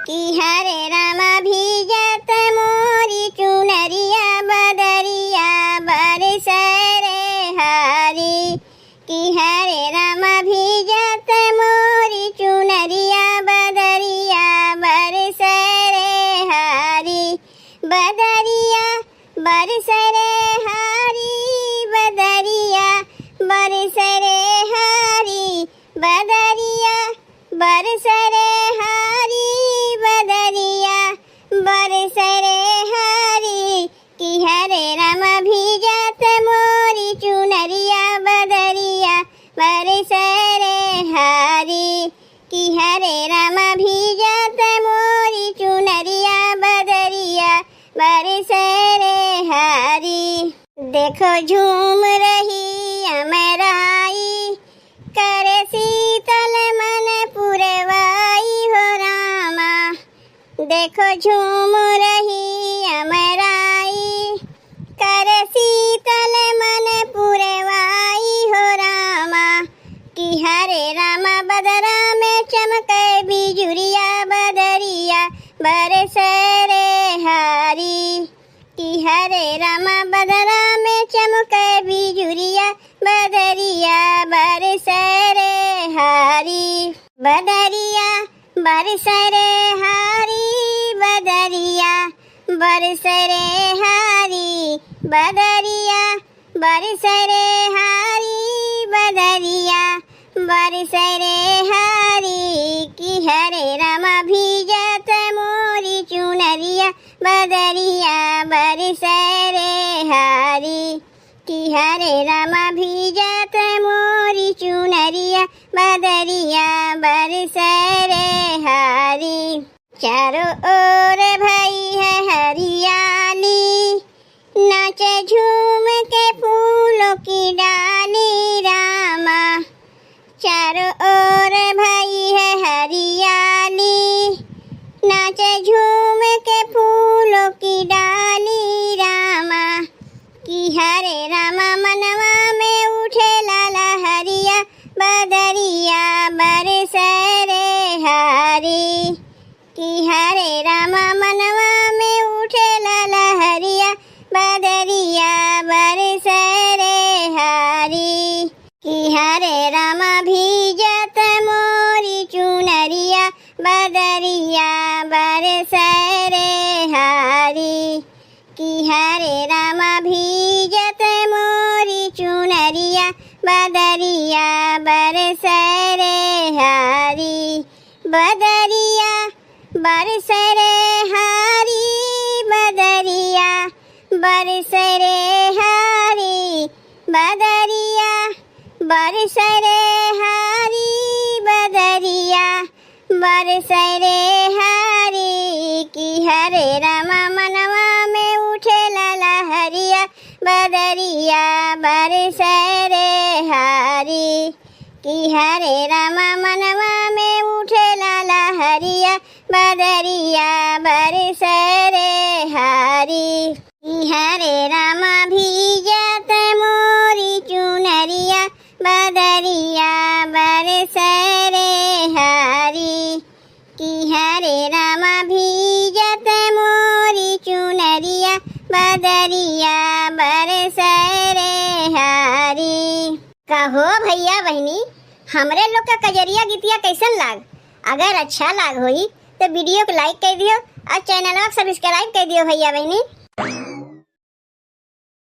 कि हरे रामा भीजत मोरी चुनरिया बदरिया बरसे रे हरी। कि हरे रामा भीजत मोरी चुनरिया बदरिया बरसे रे हरी। बदरिया बरसे रे हरी बदरिया बरसे रे हरी। बदरिया बरसे रे हरी बदरिया बरसे रे हरी। कि हरे रामा भीजत मोरी चुनरिया बदरिया बरसे रे हरी। कि हरे रामा भीजत मोरी चुनरिया बदरिया बरसे रे हरी। देखो झूम रही अमराई करे शीतल मन पुरवाई हो रामा। देखो झूम रही अमराई करे शीतल मन पुरवाई हो रामा। कि हरे रामा बदरा में चमके बिजुरिया बदरिया बरसे रे हरी। कि हरे रामा बदरा में चमके बिजुरिया बदरिया बरसे रे हरी। बदरिया बरसे रे हरी बदरिया बरसे रे हरी। बदरिया बरसे रे हरी बदरिया बरसे रे हरी। कि हरे रामा भीजत मोरी चुनरिया बदरिया बरसे रे हरी। कि हरे रामा भीजत मोरी चुनरिया बदरिया बरसे रे हरी। चारों ओर भई है हरियाली नाचे झूम के फूलों की डाली रामा। चारों ओर भई है हरियाली नाचे झूम के फूलों की डाली रामा। कि हरे रामा मनवा में उठे लाला हरिया बदरिया बरसे रे हरी। कि हरे रामा मनवा में उठे लाला हरिया बदरिया बरसे रे हरी। कि हरे रामा भीजत मोरी चुनरिया बदरिया बरसे रे हरी। कि हरे रामा भीजत मोरी चुनरिया बदरिया बरसे रे हरी। बदरिया बरसे रे हरी बदरिया बरसे रे हरी। बदरिया बरसे रे हरी बदरिया बरसे रे हरी। कि हरे रामा मनवा में उठे लाला हरिया बदरिया बरसे रे हरी। कि हरे रामा मनवा में उठे लाला हरिया बदरिया बरसे रे हरी। कि हरे रामा भीजत मोरी चुनरिया बदरिया बरसे रे हरी। कि हरे रामा भीजत मोरी चुनरिया बदरिया बरसे रे हरी। कहो भैया बहनी हमरे लोग का कजरिया गीतिया कैसन लाग। अगर अच्छा लाग होई तो वीडियो को लाइक कर दियो और चैनल को सब्सक्राइब कर दियो भैया बहनी।